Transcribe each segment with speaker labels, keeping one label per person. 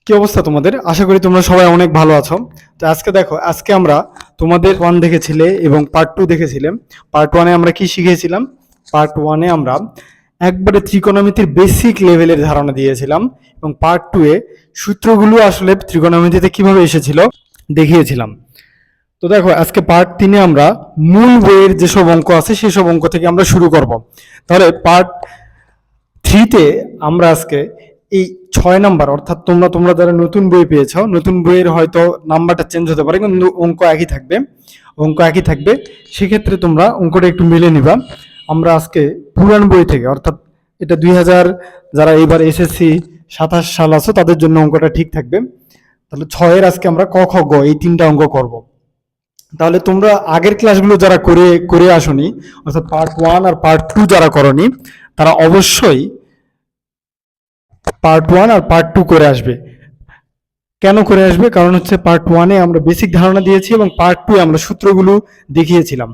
Speaker 1: কি অবস্থা তোমাদের? আশা করি তোমরা সবাই অনেক ভালো আছো। তো আজকে দেখো, আজকে আমরা তোমাদের ওয়ান দেখেছিলে এবং পার্ট টু দেখেছিলে। পার্ট ওয়ানে আমরা কি শিখেছিলাম? পার্ট ওয়ানে আমরা একবারে ত্রিকোণমিতির বেসিক লেভেলের ধারণা দিয়েছিলাম এবং পার্ট টু এ সূত্রগুলো আসলে ত্রিকোণমিতিতে কিভাবে এসেছিল দেখিয়েছিলাম। তো দেখো, আজকে পার্ট তিনে আমরা মূল বইয়ের যেসব অঙ্ক আছে সেসব অঙ্ক থেকে আমরা শুরু করব। তাহলে পার্ট থ্রিতে আমরা আজকে এই 6 নাম্বার, অর্থাৎ তোমরা তোমরা যারা নতুন বই পেয়েছো, নতুন বইয়ের হয়তো নাম্বারটা চেঞ্জ হতে পারে কিন্তু অঙ্ক একই থাকবে। সেক্ষেত্রে তোমরা অঙ্কটা একটু মিলে নিবা। আমরা আজকে পুরান বই থেকে, অর্থাৎ এটা 2000, যারা এবার এসএসসি 27 সাল আছো তাদের জন্য অঙ্কটা ঠিক থাকবে। তাহলে 6-এর আজকে আমরা ক খ গ এই 3টা অঙ্ক করব। তাহলে তোমরা আগের ক্লাসগুলো যারা করে করে আসনি, অর্থাৎ পার্ট ওয়ান আর পার্ট টু যারা করনি, তারা অবশ্যই পার্ট ওয়ান আর পার্ট টু করে আসবে। কেন করে আসবে? কারণ হচ্ছে পার্ট ওয়ানে আমরা বেসিক ধারণা দিয়েছি এবং পার্ট টু আমরা সূত্রগুলো দেখিয়েছিলাম।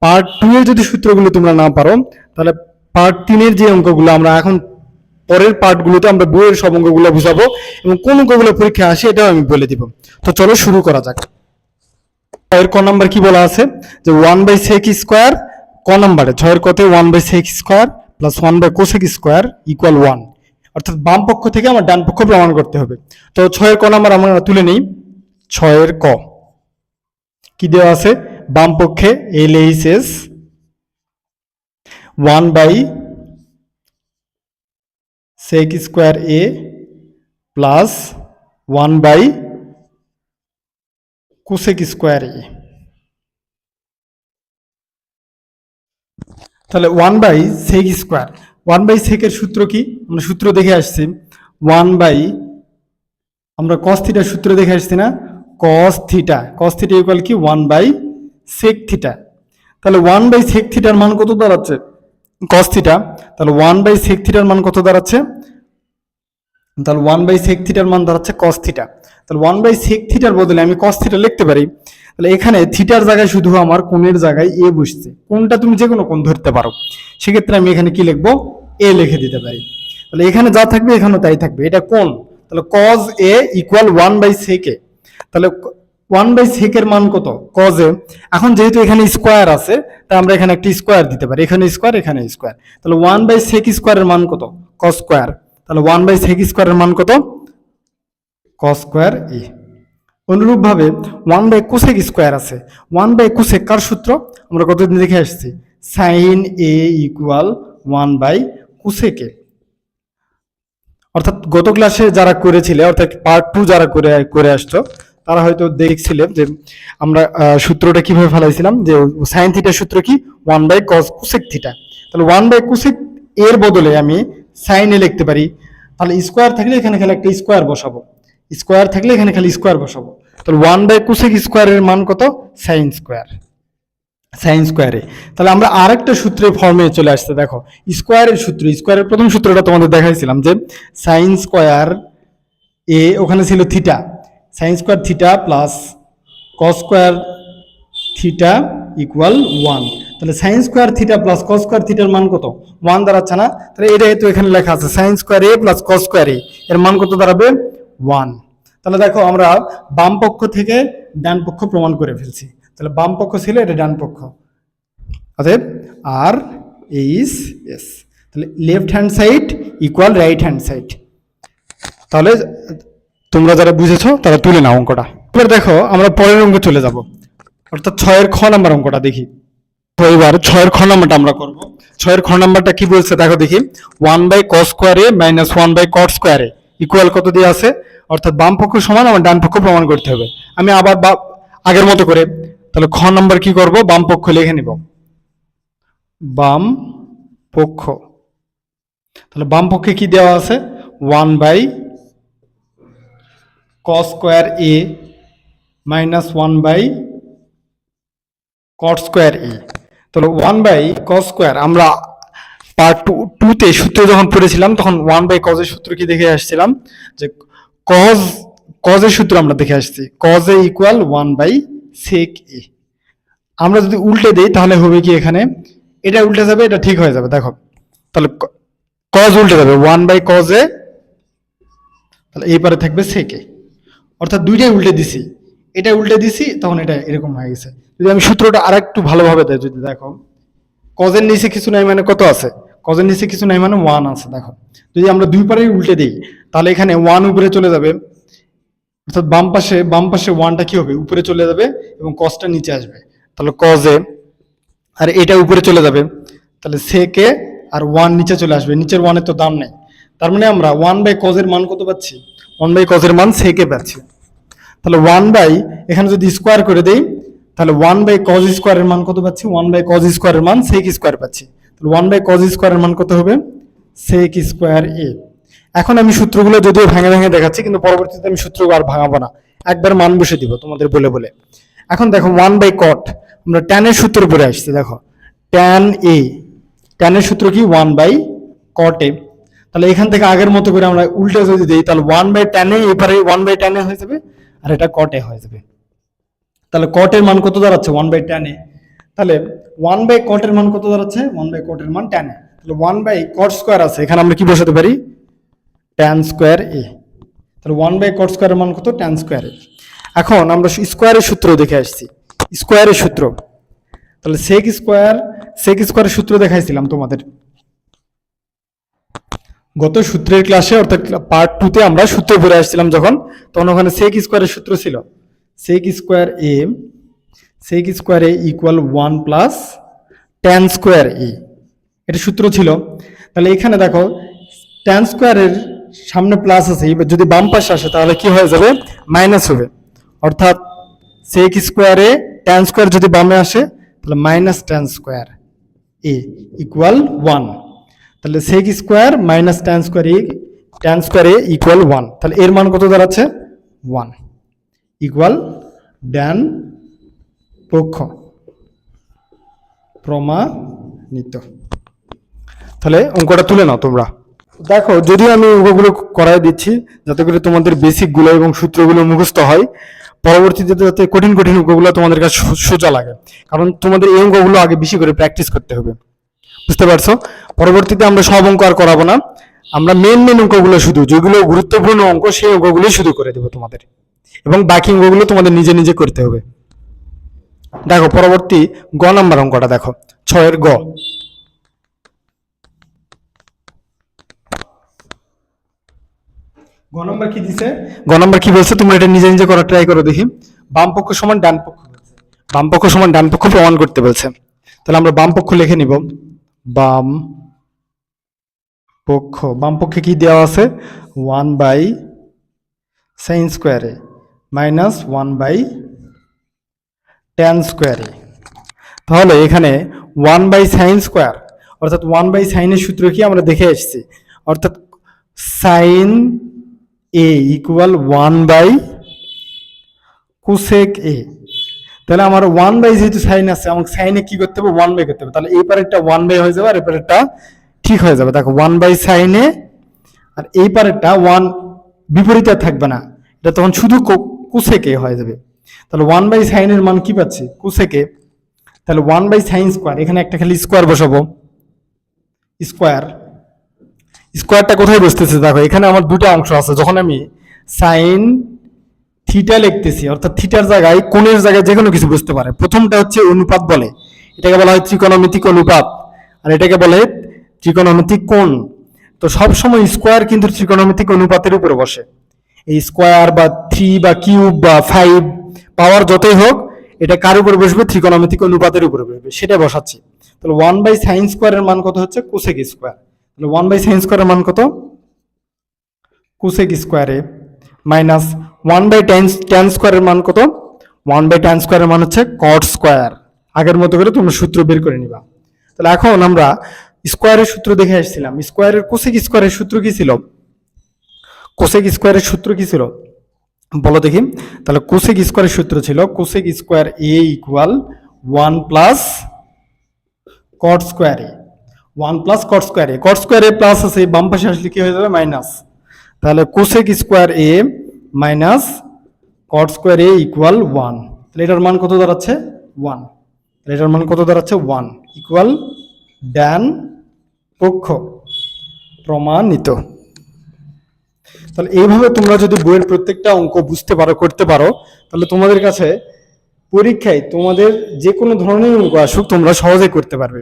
Speaker 1: পার্ট টু এর যদি সূত্রগুলো তোমরা না পারো, তাহলে পার্ট তিনের যে অঙ্কগুলো আমরা এখন পরের পার্টগুলোতে আমরা বইয়ের সব অঙ্কগুলো বুঝাবো এবং কোন অঙ্কগুলো পরীক্ষা আসে এটাও আমি বলে দিব। তো চলো শুরু করা যাক। এর ক নাম্বার কি বলা আছে? যে 1/sec² ক নাম্বারে 6-এর কতে 1/sec² প্লাস 1/cosec² ইকুয়াল 1। অর্থাৎ বাম পক্ষ থেকে আমার ডান পক্ষ প্রমাণ করতে হবে। তো 6-এর ক নাম্বার আমরা তুলে নেই। 6-এর ক কি দেওয়া আছে? বাম পক্ষে LHS 1/sec² প্লাস 1/cosec²। তাহলে 1/sec², 1/sec এর সূত্র কি? আমরা সূত্র দেখে আসছি। 1/ আমরা cos থিটার সূত্র দেখে আসছি না? cos থিটা ইকুয়াল কি 1/sec থিটা। তাহলে 1/sec থিটার মান কত দাঁড়াচ্ছে? cos theta. তাহলে 1/sec থিটার মান কত দাঁড়াচ্ছে? তাহলে 1/sec থিটার মান দাঁড়াচ্ছে cos থিটা। তাহলে 1/sec থিটার বদলে আমি cos থিটা লিখতে পারি। তাহলে এখানে থিটার জায়গায় শুধু আমার কোণের জায়গায় এ বসছে। কোণটা তুমি যে কোনো কোণ ধরতে পারো, সেক্ষেত্রে আমি এখানে কি লিখবো? এ লিখে দিতে পারি। তাহলে এখানে যা থাকবে এখানেও তাই থাকবে, এটা কোণ। তাহলে cos a equal 1/sec a। তাহলে 1/sec এর মান কত? cos a। এখন যেহেতু এখানে স্কোয়ার আছে, তাই আমরা এখানে একটা স্কোয়ার দিতে পারি। এখানে স্কোয়ার, এখানে স্কোয়ার। তাহলে 1/sec² এর মান কত? cos²। তাহলে 1/sec² এর মান কত? cos² a। অনুরূপভাবে 1/cosec² আছে। 1/cosec কার সূত্র? আমরা কতদিন দেখে আসছি, sin a equal 1/cosec a। অর্থাৎ গত ক্লাসে যারা করেছিলে, অর্থাৎ পার্ট টু যারা করে আসছো, তারা হয়তো দেখছিলেন যে আমরা সূত্রটা কিভাবে ফেলাইছিলাম, যে সাইন থিটার সূত্র কি 1/cosec থিটা। তাহলে 1/cosec এর বদলে আমি সাইন এ লিখতে পারি। তাহলে স্কোয়ার থাকলে এখানে খালি একটা স্কোয়ার বসাবো, স্কোয়ার থাকলে এখানে খালি স্কোয়ার বসাবো। তাহলে 1/cosec² এর মান কত? সাইন স্কোয়ারে। তাহলে আমরা আরেকটা সূত্রের ফর্মে চলে আসছে। দেখো, স্কোয়ারের সূত্র, স্কোয়ারের প্রথম সূত্রটা তোমাদের দেখাইছিলাম যে sin² a, ওখানে ছিল theta, sin² theta plus cos² theta equal 1। তাহলে sin² থিটা প্লাস cos² থিটার মান কত? 1 দাঁড়াচ্ছে না? তাহলে এটাই তো এখানে লেখা আছে, sin² a plus cos² a এর মান কত দাঁড়াবে? 1। তাহলে দেখো, আমরা বাম পক্ষ থেকে ডান পক্ষ প্রমাণ করে ফেলছি। তাহলে বাম পক্ষ ছিল, এটা ডান পক্ষ, অতএব আর এইচ এস। তাহলে left hand side equal right hand side. তাহলে তোমরা যারা বুঝেছো তারা তুলে নাও অঙ্কটা। এবার দেখো, আমরা পরের অঙ্ক চলে যাব, অর্থাৎ 6-এর খ নাম্বার অঙ্কটা দেখি। তো এবার 6-এর খ নাম্বারটা আমরা করব। 6-এর খ নাম্বারটা কি বলছে দেখো দেখি। 1/cos² a minus 1/cot² a equal কত দিয়ে আছে? অর্থাৎ বাম পক্ষ সমান আমার ডান পক্ষ প্রমাণ করতে হবে। আমি আবার আগের মতো করে, তাহলে খ নাম্বার কি করব? বাম পক্ষ লিখে নিব, বাম পক্ষ। তাহলে বাম পক্ষে কি দেওয়া আছে? 1/cos² a minus 1/cot² a। তাহলে 1/cos², আমরা পার্ট টুতে সূত্র যখন পড়েছিলাম তখন 1/cos এর সূত্র কি দেখে আসছিলাম, যে cos এর সূত্র আমরা দেখে আসছি, cos a equal 1/sec a। আমরা যদি উল্টে দিই তাহলে হবে কি, এখানে এটা উল্টে যাবে, এটা ঠিক হয়ে যাবে। দেখো, তাহলে cos উল্টে যাবে, 1/cos a তাহলে এই পারে থাকবে সেকে, অর্থাৎ দুইটাই উল্টে দিছি, এটা উল্টে দিছি তখন এটা এরকম হয়ে গেছে। যদি আমি সূত্রটা আর একটু ভালোভাবে দেয়, যদি দেখো কজের নিচে কিছু নাই মানে কত আছে, কজের নিচে কিছু নাই মানে 1 আছে। দেখো যদি আমরা দুই পারেই উল্টে দিই তাহলে এখানে 1 উপরে চলে যাবে, অর্থাৎ বাম পাশে 1টা কি হবে, উপরে চলে যাবে এবং কজটা নিচে আসবে। তাহলে কজে আর এটা উপরে চলে যাবে, তাহলে সেকে আর 1 নিচে চলে আসবে, নিচের 1 এর তো দাম নেই। তার মানে আমরা 1/cos এর মান কত পাচ্ছি, 1/cos এর মান সেকে পাচ্ছি। তাহলে 1 এখানে যদি স্কোয়ার করে দেই তাহলে 1/cos স্কোয়ারের মান কত পাচ্ছি, 1/cos স্কোয়ারের মান সেক স্কোয়ার পাচ্ছি। তাহলে 1/cos স্কোয়ারের মান কত হবে, সেক স্কোয়ার এ। এখন আমি সূত্রগুলো যদিও ভেঙে ভেঙে দেখাচ্ছি, কিন্তু পরবর্তীতে আমি সূত্রগুলো আর ভাঙাবো না, একবার মান বসে দিব তোমাদের বলে বলে। এখন দেখো 1/cot, আমরা tan এর সূত্র পড়ে আসছি। দেখো tan a, tan এর সূত্র কি 1/cot a। তাহলে এখান থেকে আগের মতো করে আমরা উল্টে যদি দিই তাহলে 1/tan a এবারে 1/tan a হয়ে যাবে আর এটা cot a হয়ে যাবে। তাহলে cot এর মান কত দাঁড়াচ্ছে 1/tan a। তাহলে 1/cot এর মান কত দাঁড়াচ্ছে, 1/cot এর মান tan a। তাহলে 1/cot স্কয়ার আছে, এখানে আমরা কি বসাতে পারি, tan স্কয়ার a। তাহলে 1/cot স্কয়ারের মান কত, tan স্কয়ার a। এখন আমরা স্কয়ারের সূত্র দেখে আসছি, স্কয়ারের সূত্র। তাহলে সেক স্কয়ারের সূত্র দেখাইছিলাম তোমাদের গত সূত্রের ক্লাসে, অর্থাৎ পার্ট 2 তে আমরা সূত্র পড়ে আসছিলাম যখন, তখন ওখানে সেক স্কয়ারের সূত্র ছিল সেক square A equal 1 plus tan square এ, এটা সূত্র ছিল। তাহলে এখানে দেখো tan স্কয়ারের সামনে প্লাস আছে, এবার যদি বাম পাশে আসে তাহলে কি হয়ে যাবে, মাইনাস হবে। অর্থাৎ সেক স্কয়ারে tan স্কয়ার যদি বামে আসে তাহলে minus tan square A equal 1। তাহলে sec square minus tan square A equal 1। তাহলে এর মান কত দাঁড়াচ্ছে, 1 ইকুয়াল ডান পক্ষ প্রমাণিত। তাহলে অঙ্কটা তুলে নাও তোমরা। দেখো যদিও আমি অঙ্কগুলো করাই দিচ্ছি যাতে করে তোমাদের বেসিক গুলো এবং সূত্রগুলো মুখস্থ হয়, পরবর্তীতে যাতে কঠিন কঠিন অঙ্কগুলো তোমাদের কাছে সোজা লাগে, কারণ তোমাদের এই অঙ্কগুলো আগে বেশি করে প্র্যাকটিস করতে হবে। বুঝতে পারছো? পরবর্তীতে আমরা সব অঙ্ক আর করাবো না, আমরা মেন অঙ্কগুলো শুধু যেগুলো গুরুত্বপূর্ণ অঙ্ক সেই অঙ্কগুলো শুধু করে দেবো তোমাদের, এবং বাকি অঙ্কগুলো তোমাদের নিজে নিজে করতে হবে। দেখো পরবর্তী গ নাম্বার অঙ্কটা দেখো, 6 গ। গ নাম্বার কি দিছে, গ নাম্বার কি বলছে তোমরা এটা নিজে নিজে করার ট্রাই করো দেখি। বাম পক্ষ সমান ডান পক্ষ, বাম পক্ষ সমান ডান পক্ষ প্রমাণ করতে বলছে। তাহলে আমরা বাম পক্ষ লিখে নিব, বাম পক্ষ, বাম পক্ষে কি দেওয়া আছে, 1/sin স্কয়ার এ মাইনাস 1/tan স্কয়ার এ। তাহলে এখানে 1/sin স্কয়ার, অর্থাৎ 1/sin এর সূত্র কি আমরা দেখে এসেছি, অর্থাৎ sin a equal 1/cosec a। তাহলে আমার 1/, যেহেতু সাইন আছে আমাকে সাইনে কি করতে হবে, 1/, করতে হবে। তাহলে এই পারেরটা 1/, হয়ে যাবে আর এই পারেরটা ঠিক হয়ে যাবে। দেখো 1/sin a আর এই পারেরটা 1 বিপরীতে থাকবে না, এটা তখন শুধু cosec a হয়ে যাবে। তাহলে 1/sin এর মান কি পাচ্ছি, cosec a। তাহলে 1/sin স্কয়ার, এখানে একটা খালি স্কয়ার বসাবো, স্কয়ারটা কোথায় বসতেছে, দেখো এখানে আমার দুটো অংশ আছে, যখন আমি সাইন থিটা লিখতেছি, অর্থাৎ থিটার জায়গায় কোণের জায়গায় যে কোনো কিছু বুঝতে পারে। প্রথমটা হচ্ছে অনুপাত বলে, এটাকে বলা হয় ত্রিকোণমিতিক অনুপাত, আর এটাকে বলে ত্রিকোণমিতিক কোণ। তো সব সময় স্কয়ার কিন্তু ত্রিকোণমিতিক অনুপাতের উপরে বসে। এই স্কয়ার বা 3 বা কিউব বা 5 পাওয়ার যতই হোক, এটা কার উপরে বসবে, ত্রিকোণমিতিক অনুপাতের উপরে বসবে, সেটা বসাচ্ছি। তাহলে 1/sin স্কয়ারের মান কত হচ্ছে, cosec স্কয়ার। তাহলে 1/sin স্কয়ারের মান কত, cosec স্কয়ারে মাইনাস 1/tan স্কয়ারের মান কত, 1/tan স্কয়ারের মান হচ্ছে cot স্কয়ার। আগের মতো করে তোমরা সূত্র বের করে নিবা। তাহলে এখন আমরা স্কয়ারের সূত্র দেখে আসছিলাম, স্কয়ারের cosec স্কয়ারের সূত্র কি ছিল, cosec স্কয়ারের সূত্র কি ছিল বলো দেখি। তাহলে cosec স্কয়ারের সূত্র ছিল cosec square a equal 1 plus cot square a, 1 plus cot square a। cot square a plus আছে, বাম পাশে আসলে কি হয়ে যাবে, মাইনাস। তাহলে cosec square a minus cot square a equal 1। তাহলে এটার মান কত দাঁড়াচ্ছে, 1। তাহলে এটার মান কত দাঁড়াচ্ছে, 1 ইকুয়াল ডান পক্ষ প্রমাণিত। তাহলে এইভাবে তোমরা যদি বইয়ের প্রত্যেকটা অঙ্ক বুঝতে পারো, করতে পারো, তাহলে তোমাদের কাছে পরীক্ষায় তোমাদের যে কোনো ধরনের অঙ্ক আসুক তোমরা সহজে করতে পারবে।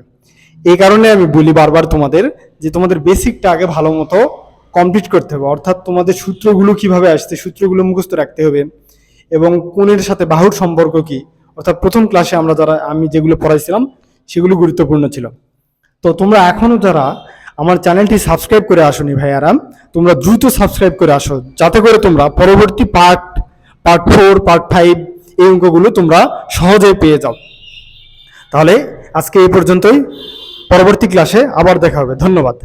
Speaker 1: এই কারণে আমি বলি বারবার তোমাদের যে তোমাদের বেসিকটা আগে ভালো মতো কমপ্লিট করতে হবে, অর্থাৎ তোমাদের সূত্রগুলো কিভাবে আসছে সূত্রগুলো মুখস্থ রাখতে হবে, এবং কোণের সাথে বাহুর সম্পর্ক কি, অর্থাৎ প্রথম ক্লাসে আমি যেগুলো পড়াইছিলাম সেগুলো গুরুত্বপূর্ণ ছিল। তো তোমরা এখনো যারা আমার চ্যানেলটি সাবস্ক্রাইব করে আসোনি ভাইয়ারা, তোমরা দ্রুত সাবস্ক্রাইব করে আসো, যাতে করে তোমরা পরবর্তী পার্ট 4, পার্ট 5 এই অঙ্কগুলো তোমরা সহজে পেয়ে যাও। তাহলে আজকে এই পর্যন্তই, পরবর্তী ক্লাসে আবার দেখা হবে। ধন্যবাদ।